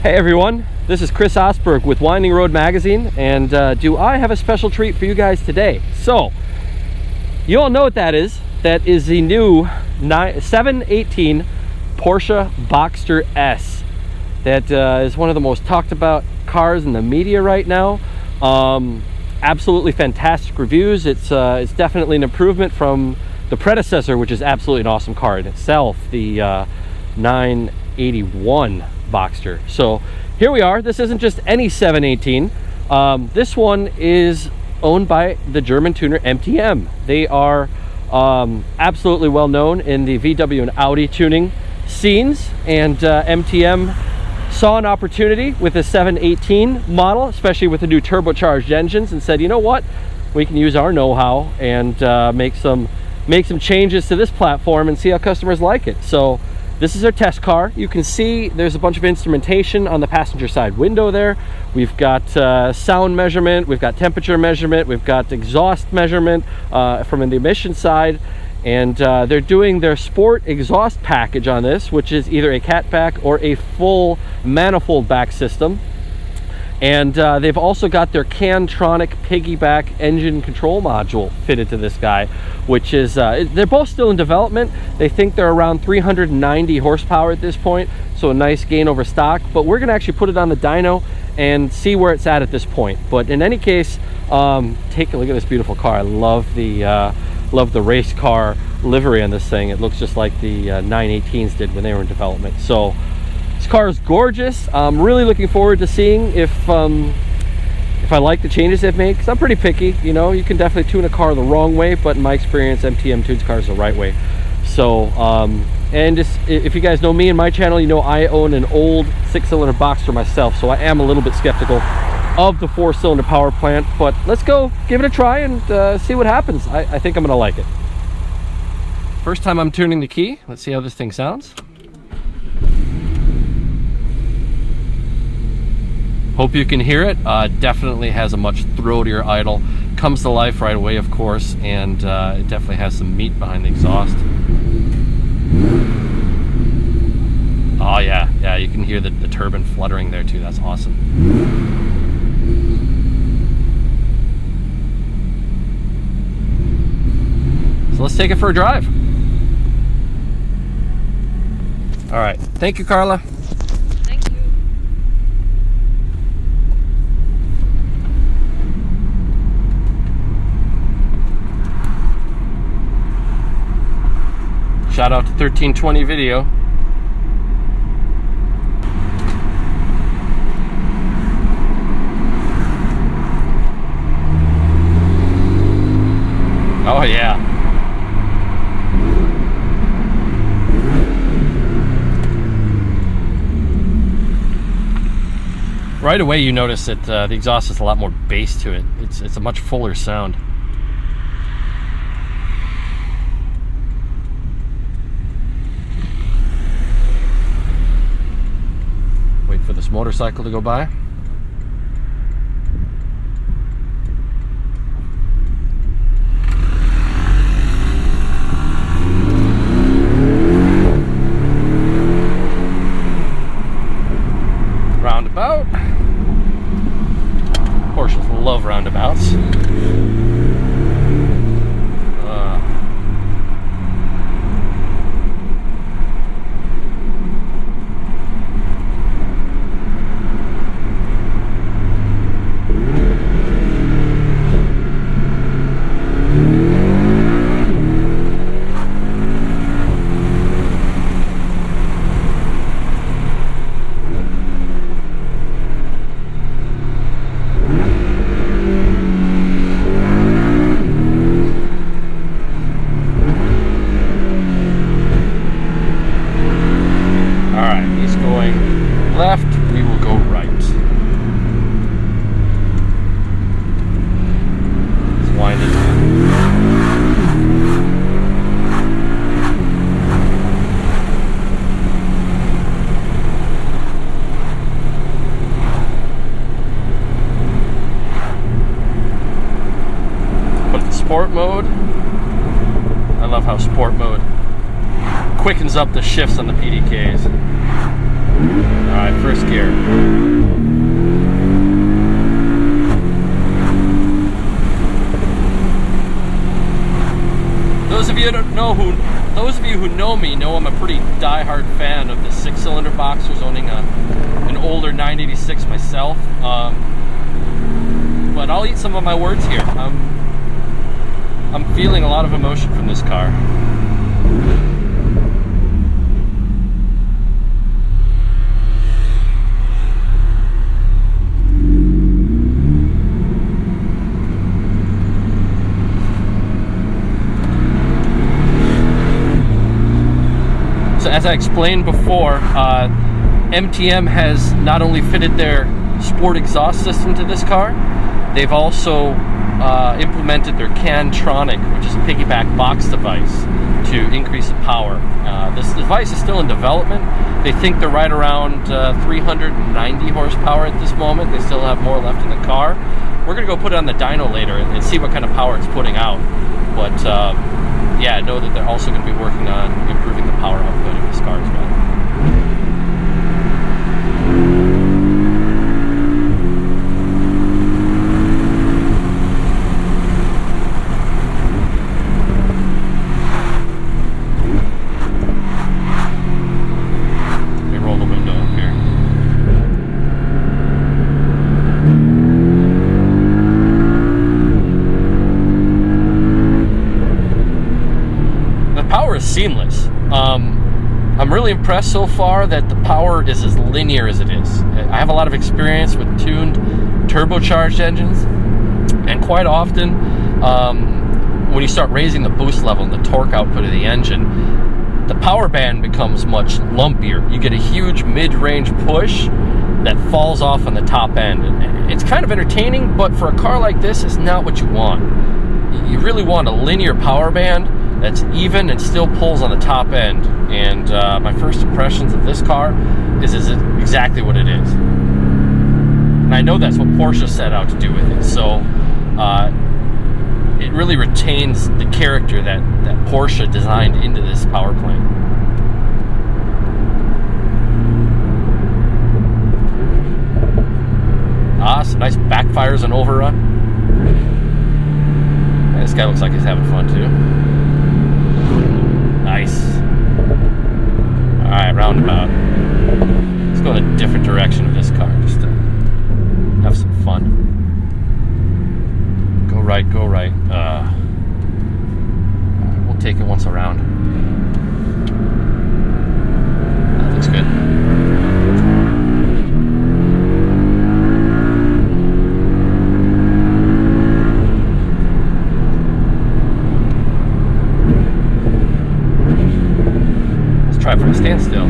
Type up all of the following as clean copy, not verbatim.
Hey everyone, this is Chris Osberg with Winding Road Magazine, and do I have a special treat for you guys today? So, you all know what that is. That is the new 718 Porsche Boxster S. That is one of the most talked about cars in the media right now. Absolutely fantastic reviews. It's definitely an improvement from the predecessor, which is absolutely an awesome car in itself, the 981 Boxster. So here we are. This isn't just any 718. This one is owned by the German tuner MTM. They are absolutely well known in the VW and Audi tuning scenes, and MTM saw an opportunity with the 718 model, especially with the new turbocharged engines, and said, you know what, we can use our know-how and make some changes to this platform and see how customers like it. So this is our test car. You can see there's a bunch of instrumentation on the passenger side window there. We've got sound measurement, we've got temperature measurement, we've got exhaust measurement from the emission side, and they're doing their sport exhaust package on this, which is either a catback or a full manifold back system. And they've also got their Cantronic piggyback engine control module fitted to this guy, which is, they're both still in development. They think they're around 390 horsepower at this point, so a nice gain over stock. But we're gonna actually put it on the dyno and see where it's at this point. But in any case, take a look at this beautiful car. I love the race car livery on this thing. It looks just like the 918s did when they were in development. So this car is gorgeous. I'm really looking forward to seeing if I like the changes they've made, because I'm pretty picky. You know, you can definitely tune a car the wrong way, but in my experience, MTM tunes cars the right way. So, and just, if you guys know me and my channel, you know I own an old 6-cylinder Boxster myself, so I am a little bit skeptical of the 4-cylinder power plant. But let's go give it a try and see what happens. I think I'm gonna like it. First time I'm tuning the key. Let's see how this thing sounds. Hope you can hear it. Definitely has a much throatier idle. Comes to life right away, of course, and it definitely has some meat behind the exhaust. Oh yeah, you can hear the turbine fluttering there too. That's awesome. So let's take it for a drive. All right, thank you, Carla. Shout out to 1320 Video. Oh yeah. Right away you notice that the exhaust has a lot more bass to it. It's a much fuller sound. For this motorcycle to go by. Roundabout. Porsches love roundabouts. Left, we will go right. It's winding. Put the sport mode. I love how sport mode quickens up the shifts on the PDKs. Alright, first scared. Those of you who know me know I'm a pretty die-hard fan of the 6-cylinder Boxsters, owning an older 986 myself. But I'll eat some of my words here. I'm feeling a lot of emotion from this car. So as I explained before, MTM has not only fitted their sport exhaust system to this car, they've also implemented their Cantronic, which is a piggyback box device, to increase the power. This device is still in development. They think they're right around 390 horsepower at this moment. They still have more left in the car. We're going to go put it on the dyno later and see what kind of power it's putting out. But yeah, I know that they're also going to be working on improving the power output of this car as well. Seamless. I'm really impressed so far that the power is as linear as it is. I have a lot of experience with tuned turbocharged engines, and quite often when you start raising the boost level and the torque output of the engine, the power band becomes much lumpier. You get a huge mid-range push that falls off on the top end. It's kind of entertaining, but for a car like this, it's not what you want. You really want a linear power band that's even and still pulls on the top end. And my first impressions of this car is exactly what it is. And I know that's what Porsche set out to do with it. So it really retains the character that Porsche designed into this power plant. Some nice backfires and overrun. And this guy looks like he's having fun too. Nice. Alright, roundabout. Let's go in a different direction of this car just to have some fun. Go right, go right. We'll take it once around. That looks good. Try for a standstill.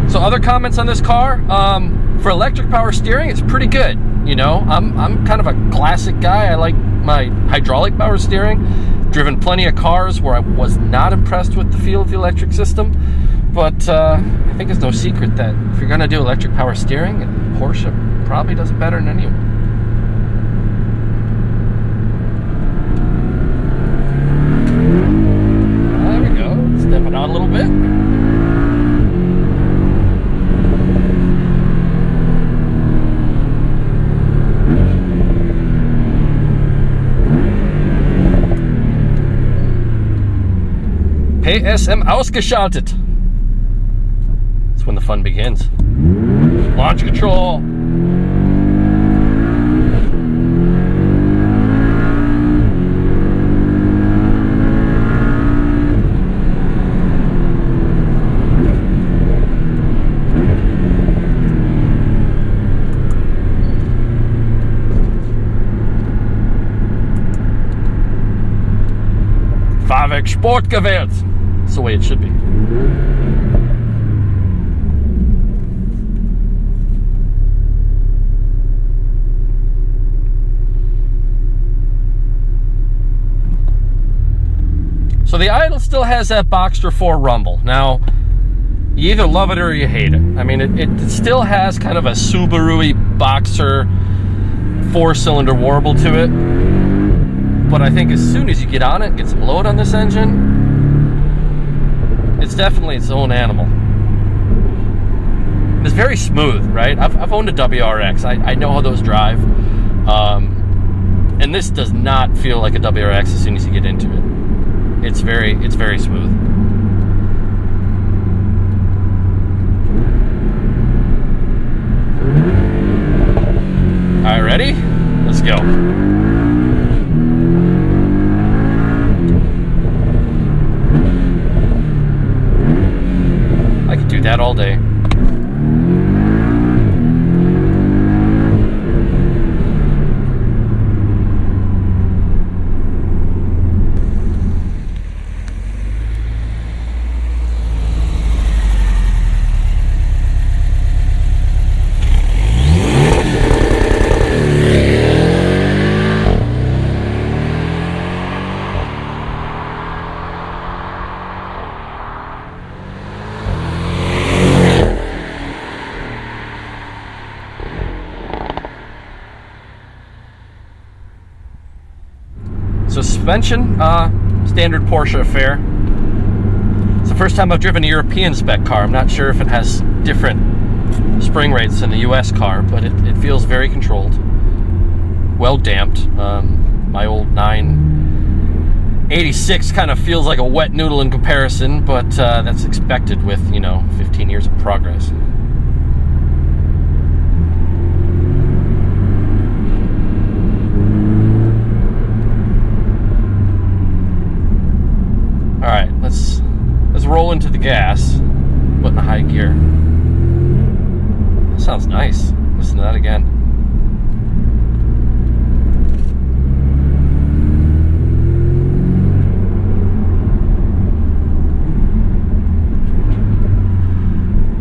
So other comments on this car, for electric power steering, it's pretty good. You know, I'm kind of a classic guy. I like my hydraulic power steering. Driven plenty of cars where I was not impressed with the feel of the electric system, but I think it's no secret that if you're going to do electric power steering, Porsche probably does it better than anyone. There we go, stepping out a little bit. PSM ausgeschaltet. That's when the fun begins. Launch control. Fahrwerk Sport gewählt. That's the way it should be. So the idle still has that Boxster 4 rumble. Now, you either love it or you hate it. I mean, it still has kind of a Subaru-y Boxster 4-cylinder warble to it, but I think as soon as you get on it and get some load on this engine, it's definitely its own animal. It's very smooth, right? I've owned a WRX. I know how those drive, and this does not feel like a WRX as soon as you get into it. It's very smooth. All right, ready? Let's go. I could do that all day. Suspension, standard Porsche affair. It's the first time I've driven a European spec car. I'm not sure if it has different spring rates than the US car, but it feels very controlled, well damped. My old 986 kind of feels like a wet noodle in comparison, but that's expected with, 15 years of progress. All right, let's roll into the gas. Put in the high gear. That sounds nice. Listen to that again.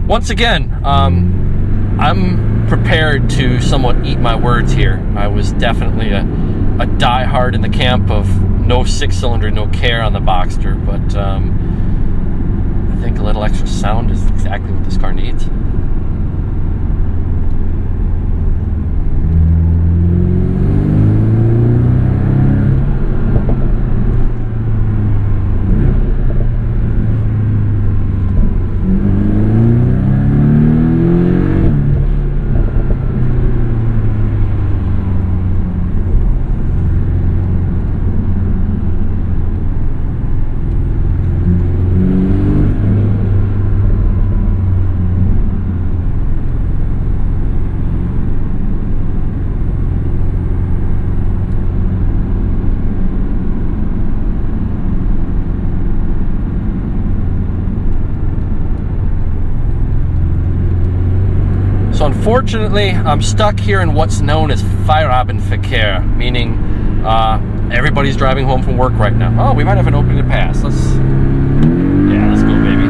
Once again, I'm prepared to somewhat eat my words here. I was definitely a diehard in the camp of no 6-cylinder, no care on the Boxster, but I think a little extra sound is exactly what this car needs. So unfortunately, I'm stuck here in what's known as Feierabendverkehr, meaning everybody's driving home from work right now. Oh, we might have an opening to pass. Let's go, baby.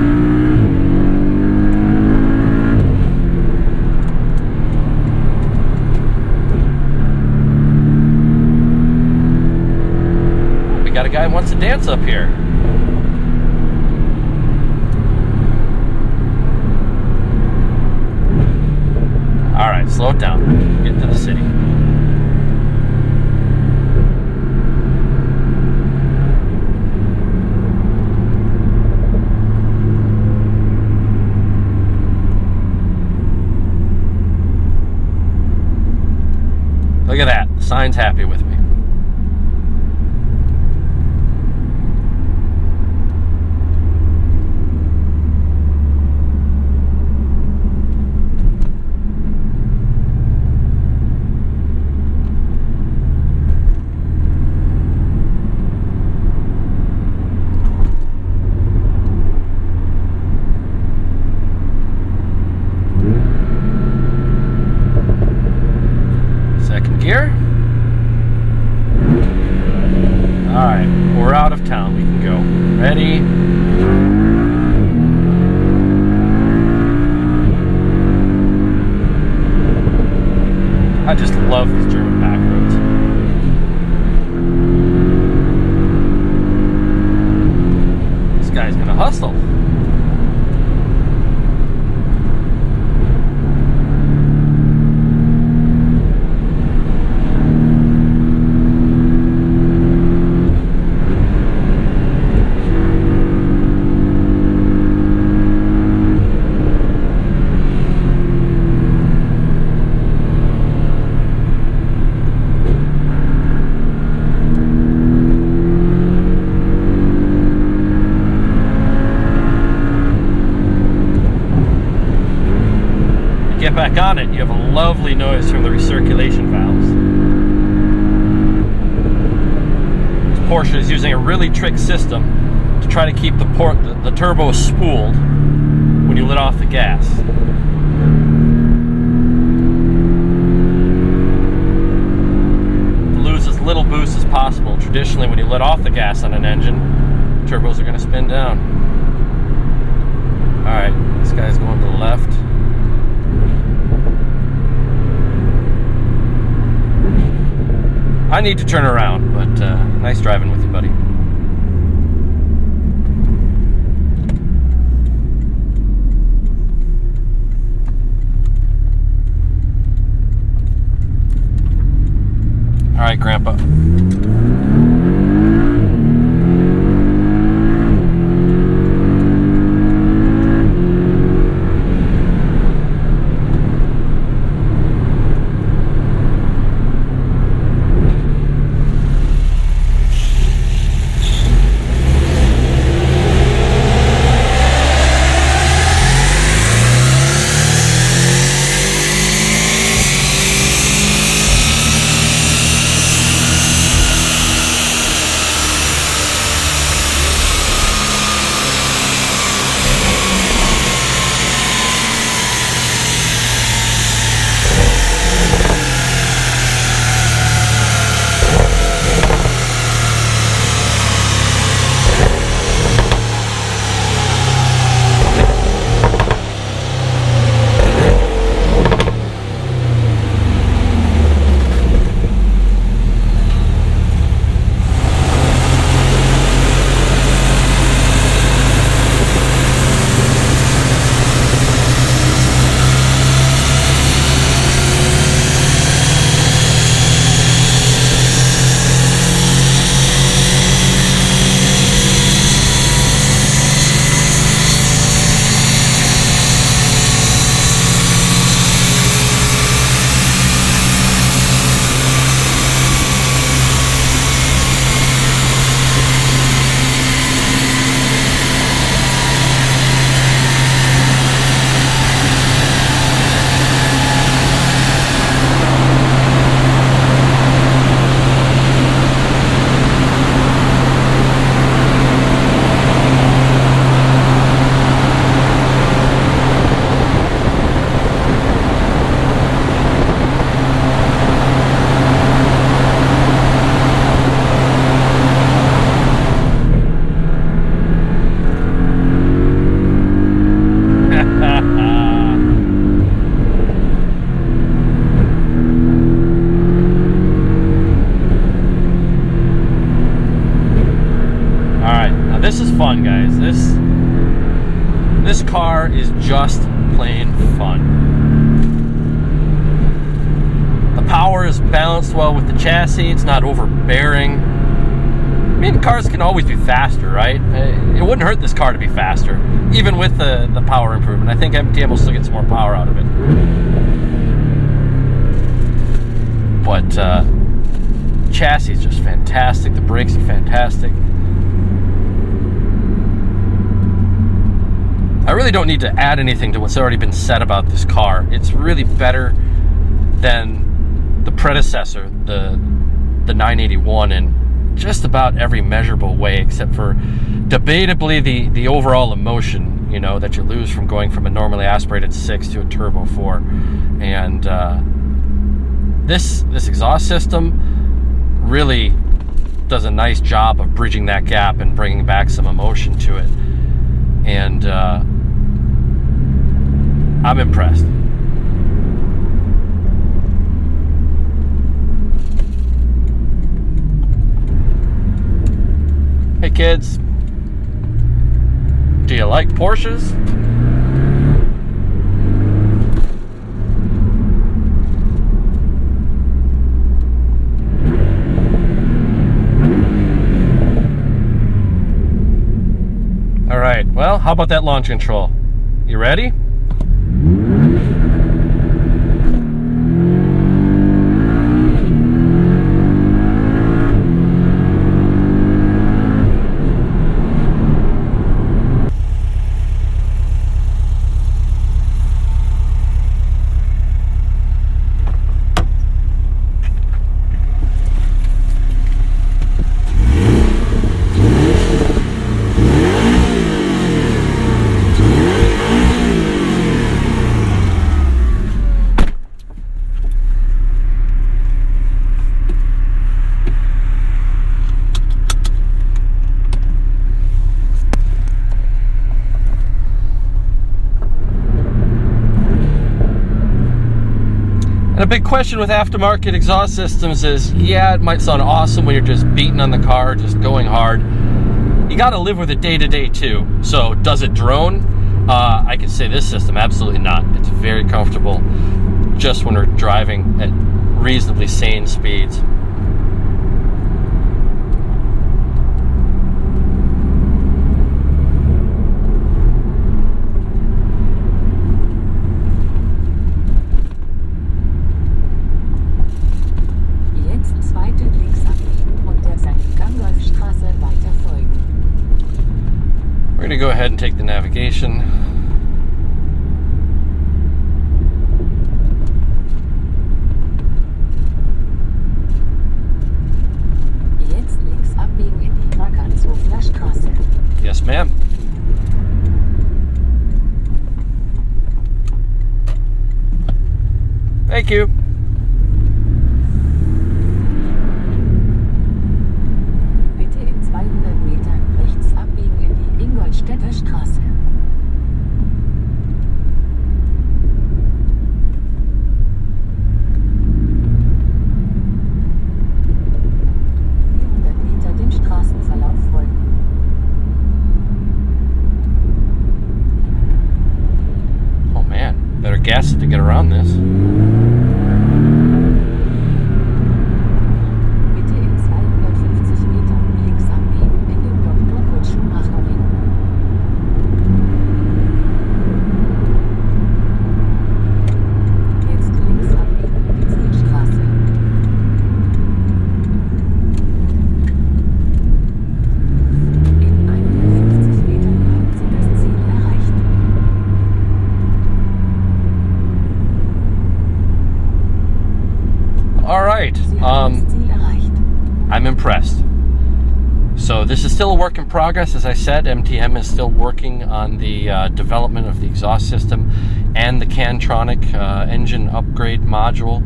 We got a guy who wants to dance up here. All right, slow it down. Get into the city. Look at that. The sign's happy with me. Gear. All right, we're out of town. We can go. Ready? I just love these German back roads. This guy's gonna hustle. get back on it, you have a lovely noise from the recirculation valves. Porsche is using a really trick system to try to keep the turbo spooled when you let off the gas. Lose as little boost as possible. Traditionally, when you let off the gas on an engine, turbos are going to spin down. Alright, this guy's going to the left. I need to turn around, but nice driving with you, buddy. All right, Grandpa. This is fun, guys. This car is just plain fun. The power is balanced well with the chassis. It's not overbearing. I mean, cars can always be faster, right? It wouldn't hurt this car to be faster, even with the power improvement. I think MTM will still get some more power out of it. But chassis is just fantastic. The brakes are fantastic. I really don't need to add anything to what's already been said about this car. It's really better than the predecessor, the 981, in just about every measurable way, except for debatably the overall emotion, you know, that you lose from going from a normally aspirated 6 to a turbo 4. And this exhaust system really does a nice job of bridging that gap and bringing back some emotion to it. And I'm impressed. Hey kids, do you like Porsches? All right, well, how about that launch control? You ready? And a big question with aftermarket exhaust systems is, yeah, it might sound awesome when you're just beating on the car, just going hard. You got to live with it day to day too. So does it drone? I can say this system, absolutely not. It's very comfortable just when we're driving at reasonably sane speeds. We're going to go ahead and take the navigation. Jetzt links abbiegen in die Markanzhofener Straße. Yes, ma'am. Thank you. Bitte in 200 Metern rechts abbiegen in die Ingolstädter Straße. Den Straßenverlauf folgen. Oh man, better gas it to get around this. Bitte in 250 Metern links abbiegen in den Dr. Kurt-Schumacher Ring. Jetzt links abbiegen in die Zielstraße. All right, I'm impressed. So this is still a work in progress. As I said, MTM is still working on the development of the exhaust system and the Cantronic engine upgrade module.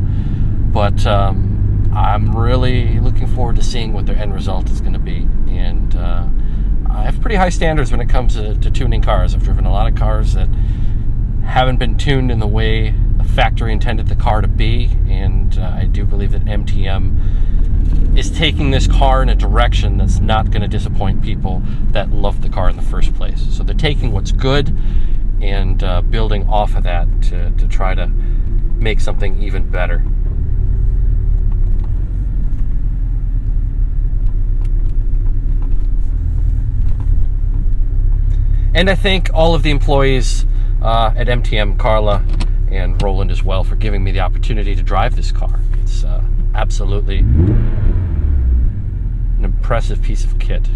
But I'm really looking forward to seeing what their end result is going to be. And I have pretty high standards when it comes to tuning cars. I've driven a lot of cars that haven't been tuned in the way the factory intended the car to be, and I do believe that MTM is taking this car in a direction that's not going to disappoint people that love the car in the first place. So they're taking what's good and building off of that to try to make something even better. And I thank all of the employees at MTM, Carla and Roland as well, for giving me the opportunity to drive this car. It's absolutely an impressive piece of kit.